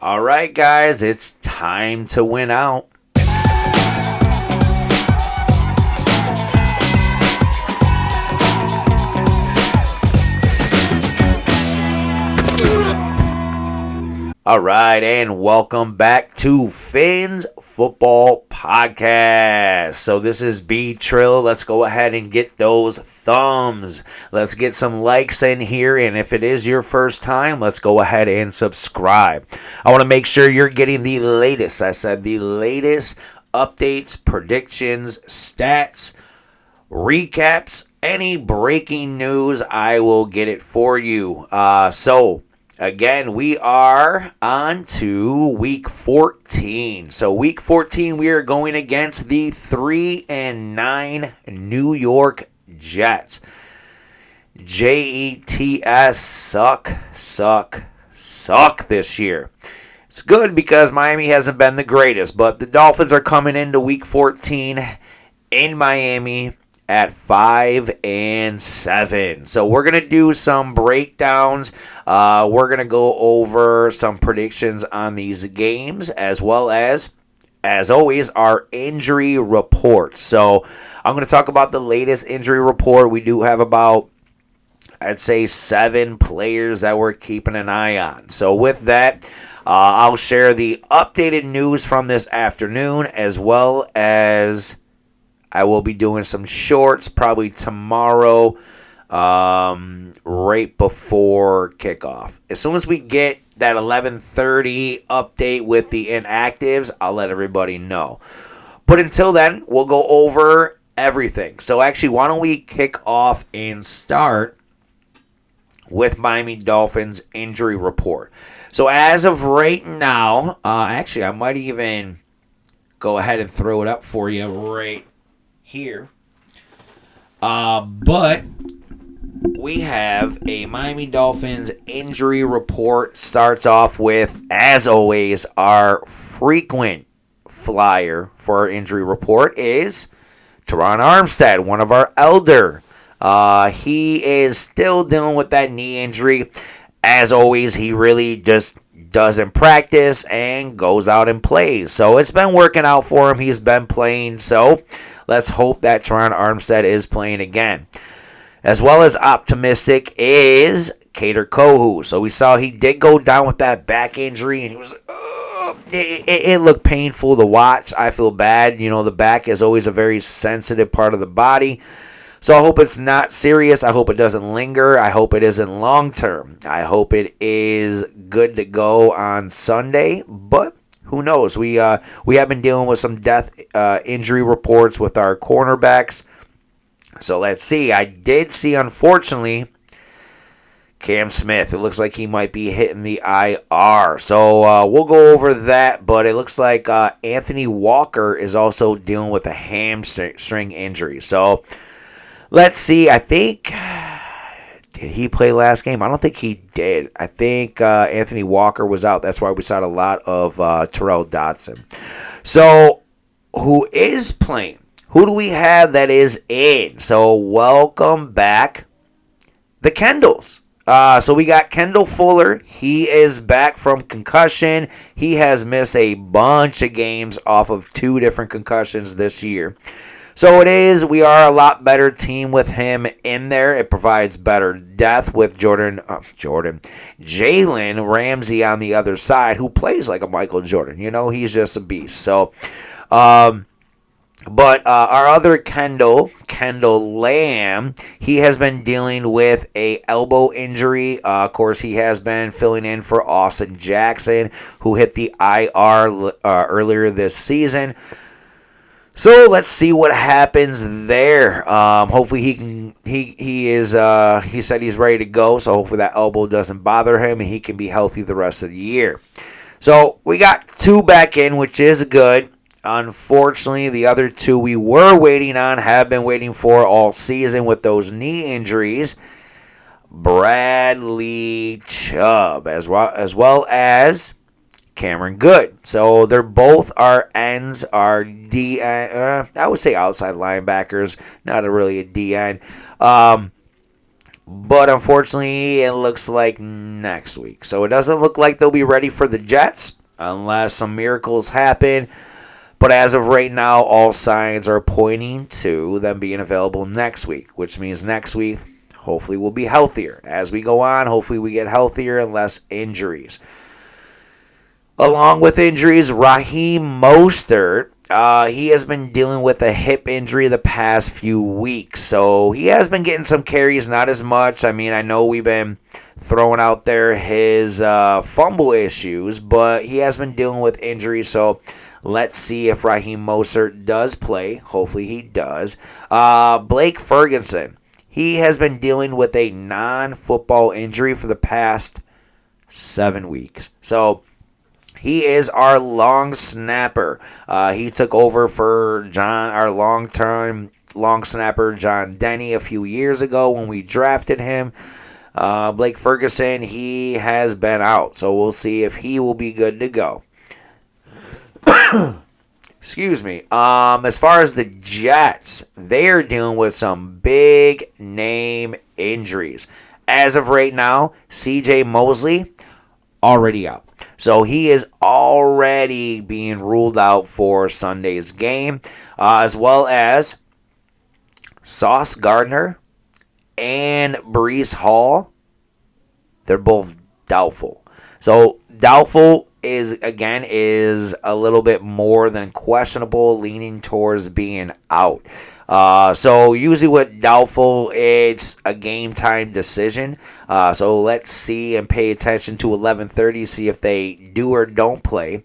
All right, guys, it's time to win out. All right, and welcome back to Phins Football Podcast. So this is B Trill. Let's go ahead and get those thumbs. Let's get some likes in here, and if it is your first time, let's go ahead and subscribe. I want to make sure you're getting the latest. I said the latest updates, predictions, stats, recaps, any breaking news. I will get it for you. Again, we are on to week 14. So week 14, we are going against the 3-9 New York Jets. Jets suck this year. It's good because Miami hasn't been the greatest, but the Dolphins are coming into week 14 in Miami at 5-7. So we're going to do some breakdowns. We're going to go over some predictions on these games, as well as always, our injury report. So I'm going to talk about the latest injury report. We do have about, I'd say, 7 players that we're keeping an eye on. So with that, I'll share the updated news from this afternoon, as well as I will be doing some shorts probably tomorrow, right before kickoff. As soon as we get that 11:30 update with the inactives, I'll let everybody know. But until then, we'll go over everything. So actually, why don't we kick off and start with Miami Dolphins injury report. So as of right now, actually, I might even go ahead and throw it up for you right here. But we have a Miami Dolphins injury report. Starts off with, as always, our frequent flyer for our injury report is Teron Armstead, one of our elder. He is still dealing with that knee injury. As always, he really just doesn't practice and goes out and plays. So it's been working out for him. He's been playing. So let's hope that Teron Armstead is playing again. As well as optimistic is Kader Kohou. So we saw he did go down with that back injury, and he was like, it looked painful to watch. I feel bad. You know, the back is always a very sensitive part of the body. So I hope it's not serious. I hope it doesn't linger. I hope it isn't long term. I hope it is good to go on Sunday. But who knows? We have been dealing with some injury reports with our cornerbacks. So let's see. I did see, unfortunately, Cam Smith. It looks like he might be hitting the IR. So we'll go over that. But it looks like Anthony Walker is also dealing with a hamstring injury. So let's see. I think, did he play last game? I don't think he did. I think Anthony Walker was out. That's why we saw a lot of Terrell Dotson. So who is playing? Who do we have that is in? So welcome back, the Kendalls. So we got Kendall Fuller. He is back from concussion. He has missed a bunch of games off of 2 different concussions this year. So we are a lot better team with him in there. It provides better depth with Jalen Ramsey on the other side, who plays like a Michael Jordan. You know, he's just a beast. So, but our other Kendall Lamb, he has been dealing with a elbow injury. Of course, he has been filling in for Austin Jackson, who hit the IR earlier this season. So let's see what happens there. Hopefully he said he's ready to go. So hopefully that elbow doesn't bother him and he can be healthy the rest of the year. So we got 2 back in, which is good. Unfortunately, the other 2 we were waiting on, have been waiting for all season with those knee injuries. Bradley Chubb, as well as Cameron Good. So they're both our ends, our I would say outside linebackers, not really a DN. But unfortunately, it looks like next week. So it doesn't look like they'll be ready for the Jets unless some miracles happen. But as of right now, all signs are pointing to them being available next week, which means next week, hopefully, we'll be healthier. As we go on, hopefully, we get healthier and less injuries. Along with injuries, Raheem Mostert, he has been dealing with a hip injury the past few weeks. So he has been getting some carries, not as much. I mean, I know we've been throwing out there his fumble issues, but he has been dealing with injuries. So let's see if Raheem Mostert does play. Hopefully he does. Blake Ferguson, he has been dealing with a non-football injury for the past 7 weeks. So he is our long snapper. He took over for our long-term long snapper John Denny a few years ago when we drafted him. Blake Ferguson, he has been out, so we'll see if he will be good to go. Excuse me. As far as the Jets, they are dealing with some big name injuries. As of right now, C.J. Mosley already out. So he is already being ruled out for Sunday's game, as well as Sauce Gardner and Breece Hall. They're both doubtful. So doubtful is a little bit more than questionable, leaning towards being out. So usually with doubtful, it's a game time decision. So let's see and pay attention to 11:30, see if they do or don't play.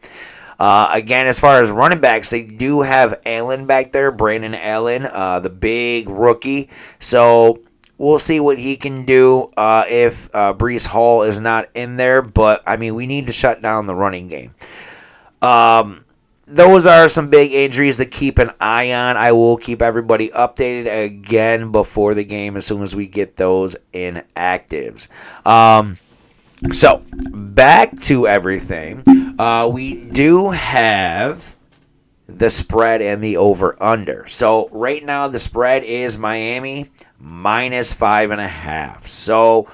Again, as far as running backs, they do have Allen back there, Brandon Allen, the big rookie. So we'll see what he can do if Breece Hall is not in there. But, I mean, we need to shut down the running game. Those are some big injuries to keep an eye on. I will keep everybody updated again before the game as soon as we get those inactives. So, back to everything. We do have the spread and the over-under. So, right now the spread is Miami minus 5.5. So,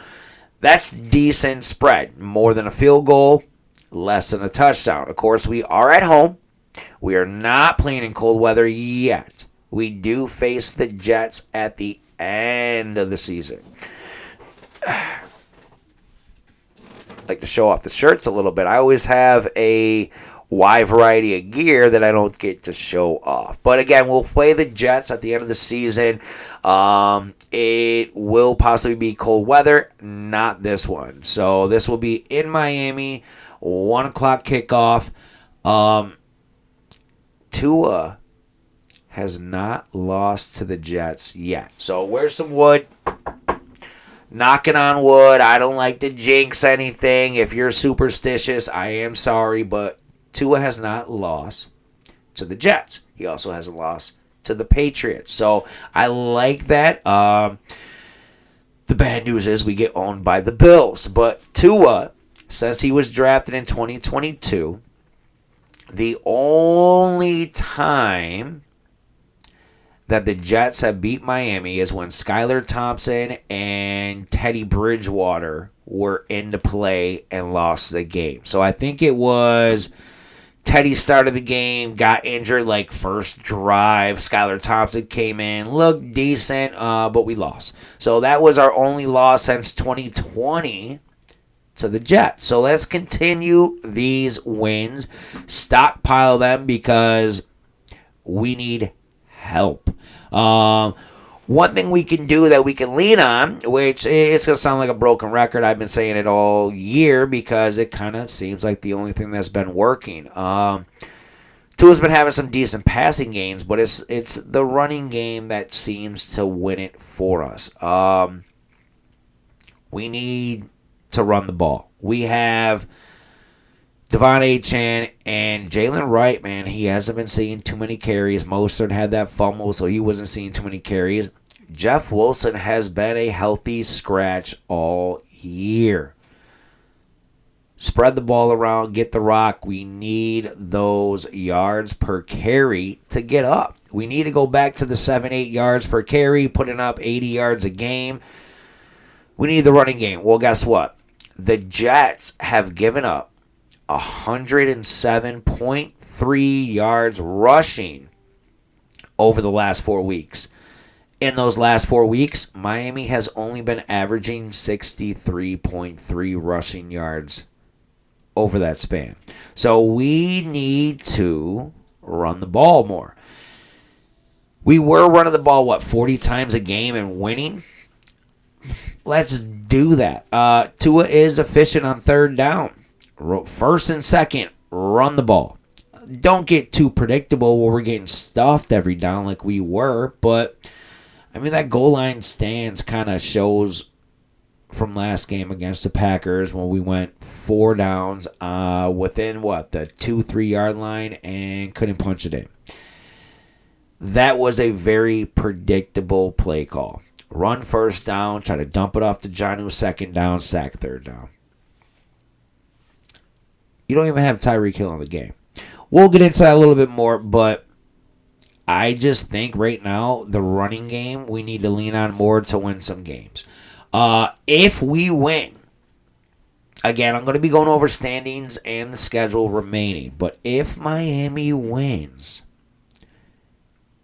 that's decent spread. More than a field goal, less than a touchdown. Of course, we are at home. We are not playing in cold weather yet. We do face the Jets at the end of the season. Like to show off the shirts a little bit. I always have a wide variety of gear that I don't get to show off. But again, we'll play the Jets at the end of the season. It will possibly be cold weather, not this one. So this will be in Miami, 1 o'clock kickoff. Tua has not lost to the Jets yet. So where's some wood? Knocking on wood. I don't like to jinx anything. If you're superstitious, I am sorry, but Tua has not lost to the Jets. He also hasn't lost to the Patriots. So I like that. The bad news is we get owned by the Bills. But Tua, since he was drafted in 2022, the only time that the Jets have beat Miami is when Skylar Thompson and Teddy Bridgewater were into play and lost the game. So I think it was Teddy started the game, got injured like first drive. Skylar Thompson came in, looked decent, but we lost. So that was our only loss since 2020 to the Jets. So let's continue these wins, stockpile them because we need help. One thing we can do that we can lean on, which is going to sound like a broken record. I've been saying it all year because it kind of seems like the only thing that's been working. Tua's been having some decent passing games, but it's the running game that seems to win it for us. We need to run the ball. We have Devon Achane and Jalen Wright, man, he hasn't been seeing too many carries. Mostert had that fumble, so he wasn't seeing too many carries. Jeff Wilson has been a healthy scratch all year. Spread the ball around, get the rock. We need those yards per carry to get up. We need to go back to the 7-8 yards per carry, putting up 80 yards a game. We need the running game. Well, guess what? The Jets have given up 107.3 yards rushing over the last 4 weeks. In those last 4 weeks, Miami has only been averaging 63.3 rushing yards over that span. So we need to run the ball more. We were running the ball, 40 times a game and winning? Let's do that. Tua is efficient on third down. First and second, run the ball. Don't get too predictable where we're getting stuffed every down like we were, but I mean, that goal line stance kind of shows from last game against the Packers when we went 4 downs within, the 2-3 yard line and couldn't punch it in. That was a very predictable play call. Run first down, try to dump it off to Jonnu second down, sack third down. You don't even have Tyreek Hill in the game. We'll get into that a little bit more, but I just think right now the running game we need to lean on more to win some games. If we win, again, I'm going to be going over standings and the schedule remaining, but if Miami wins,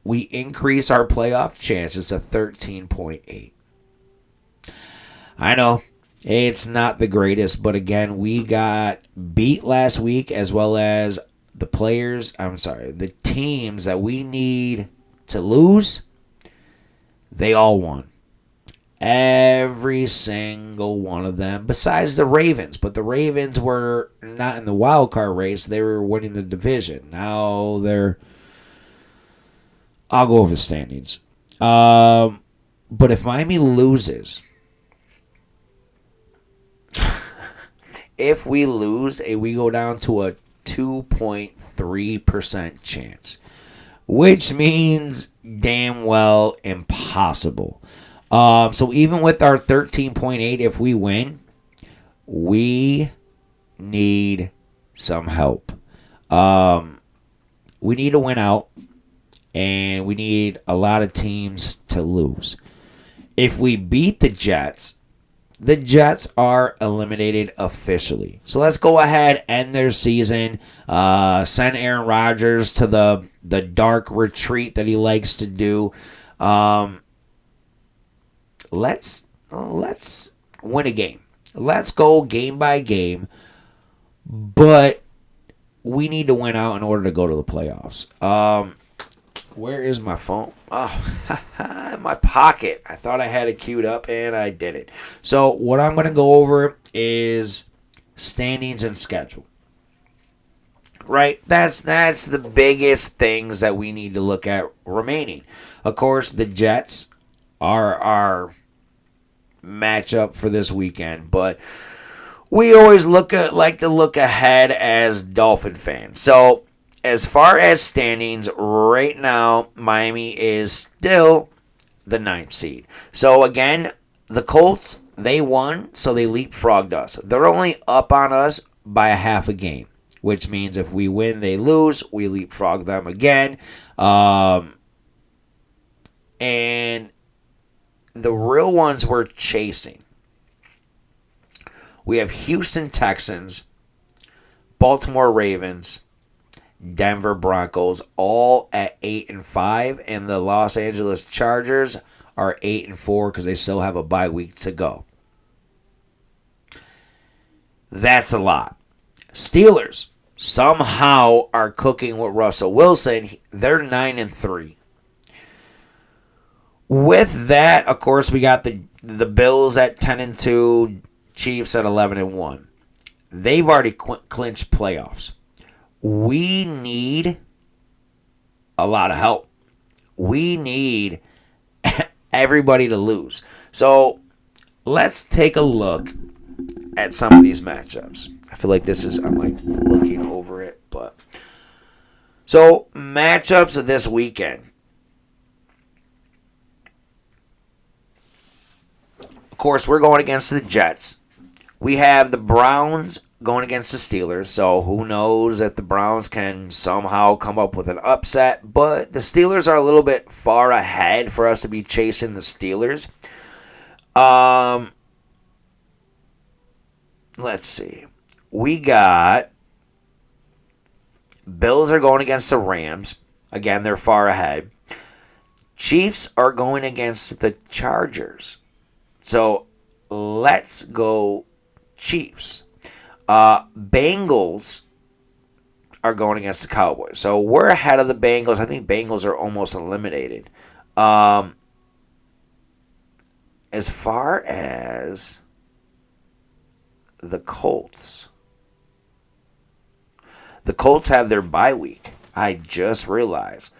we increase our playoff chances to 13.8. I know it's not the greatest, but again, we got beat last week as well as the teams that we need to lose, they all won. Every single one of them, besides the Ravens. But the Ravens were not in the wild card race. They were winning the division. Now I'll go over the standings. But if Miami loses, if we lose, we go down to a 2.3% chance, which means damn well impossible. So even with our 13.8, if we win, we need some help. We need to win out, and we need a lot of teams to lose. If we beat the Jets are eliminated officially. So let's go ahead, end their season, send Aaron Rodgers to the dark retreat that he likes to do. Let's win a game. Let's go game by game. But we need to win out in order to go to the playoffs. Where is my phone? Oh, in my pocket. I thought I had it queued up, and I didn't. So what I'm going to go over is standings and schedule. Right? That's the biggest things that we need to look at remaining. Of course, the Jets are our matchup for this weekend, but we always like to look ahead as Dolphin fans. So as far as standings, right now, Miami is still the 9th seed. So, again, the Colts, they won, so they leapfrogged us. They're only up on us by a half a game, which means if we win, they lose. We leapfrog them again. And the real ones we're chasing. We have Houston Texans, Baltimore Ravens, Denver Broncos, all at 8-5, and the Los Angeles Chargers are 8-4 because they still have a bye week to go. That's a lot. Steelers somehow are cooking with Russell Wilson. They're 9-3. With that, of course, we got the Bills at 10-2, Chiefs at 11-1. They've already clinched playoffs. We need a lot of help. We need everybody to lose. So let's take a look at some of these matchups. I feel like I'm like looking over it, but so matchups of this weekend. Of course, we're going against the Jets. We have the Browns going against the Steelers, so who knows if the Browns can somehow come up with an upset, but the Steelers are a little bit far ahead for us to be chasing the Steelers. let's see. We got Bills are going against the Rams. Again, they're far ahead. Chiefs are going against the Chargers. So let's go Chiefs. Bengals are going against the Cowboys. So we're ahead of the Bengals. I think Bengals are almost eliminated. As far as the Colts have their bye week. I just realized.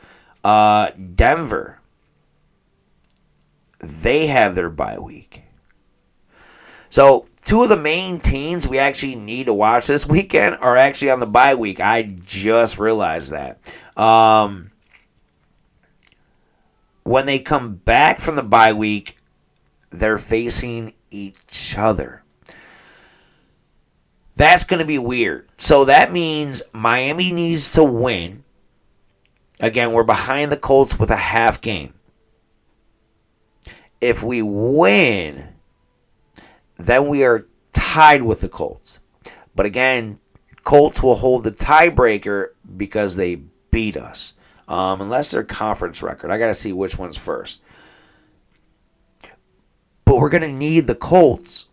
Denver, they have their bye week. So two of the main teams we actually need to watch this weekend are actually on the bye week. I just realized that. When they come back from the bye week, they're facing each other. That's going to be weird. So that means Miami needs to win. Again, we're behind the Colts with a half game. If we win, then we are tied with the Colts. But again, Colts will hold the tiebreaker because they beat us. Unless they're conference record. I got to see which one's first. But we're going to need the Colts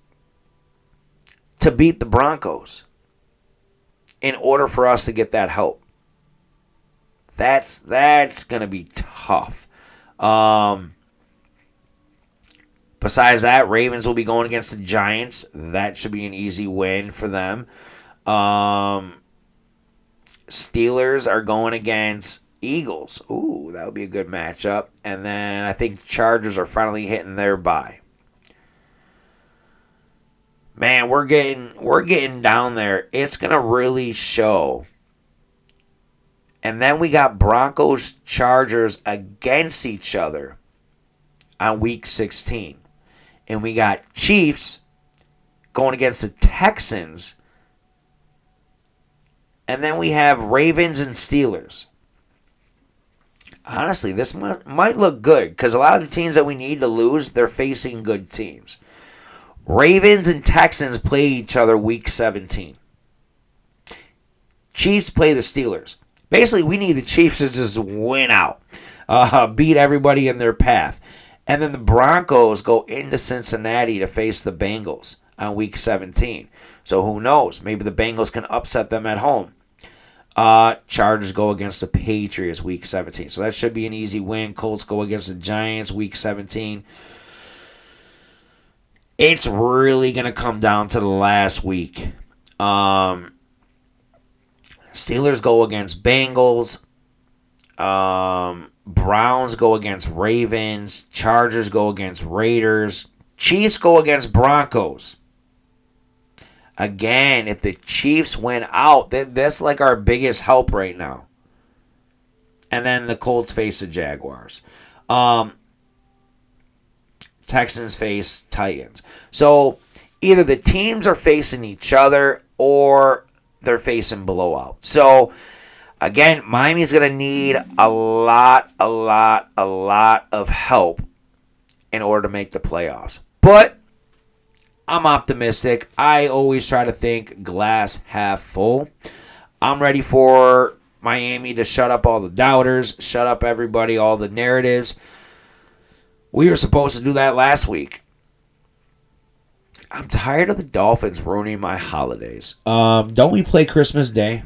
to beat the Broncos in order for us to get that help. That's going to be tough. Besides that, Ravens will be going against the Giants. That should be an easy win for them. Steelers are going against Eagles. Ooh, that would be a good matchup. And then I think Chargers are finally hitting their bye. Man, we're getting down there. It's going to really show. And then we got Broncos, Chargers against each other on week 16. And we got Chiefs going against the Texans. And then we have Ravens and Steelers. Honestly, this might look good because a lot of the teams that we need to lose, they're facing good teams. Ravens and Texans play each other week 17. Chiefs play the Steelers. Basically, we need the Chiefs to just win out. Beat everybody in their path. And then the Broncos go into Cincinnati to face the Bengals on week 17. So who knows? Maybe the Bengals can upset them at home. Chargers go against the Patriots week 17. So that should be an easy win. Colts go against the Giants week 17. It's really going to come down to the last week. Steelers go against Bengals. Browns go against Ravens. Chargers go against Raiders. Chiefs go against Broncos. Again, if the Chiefs win out, that's like our biggest help right now. And then the Colts face the Jaguars. Texans face Titans. So either the teams are facing each other or they're facing blowout. So again, Miami's going to need a lot of help in order to make the playoffs. But I'm optimistic. I always try to think glass half full. I'm ready for Miami to shut up all the doubters, shut up everybody, all the narratives. We were supposed to do that last week. I'm tired of the Dolphins ruining my holidays. Don't we play Christmas Day?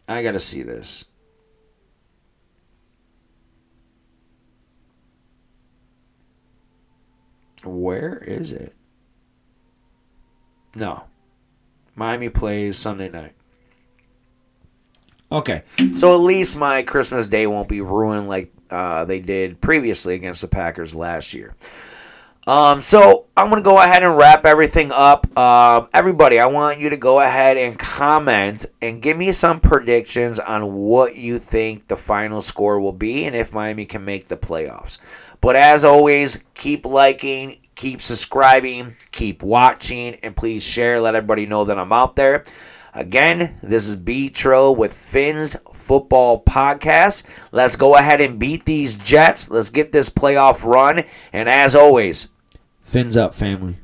I got to see this. Where is it? No. Miami plays Sunday night. Okay. So at least my Christmas Day won't be ruined like they did previously against the Packers last year. So I'm going to go ahead and wrap everything up. Everybody, I want you to go ahead and comment and give me some predictions on what you think the final score will be and if Miami can make the playoffs. But as always, keep liking, keep subscribing, keep watching, and please share. Let everybody know that I'm out there. Again, this is B. Trill with Phins Football Podcast. Let's go ahead and beat these Jets. Let's get this playoff run. And as always, Fins up, family.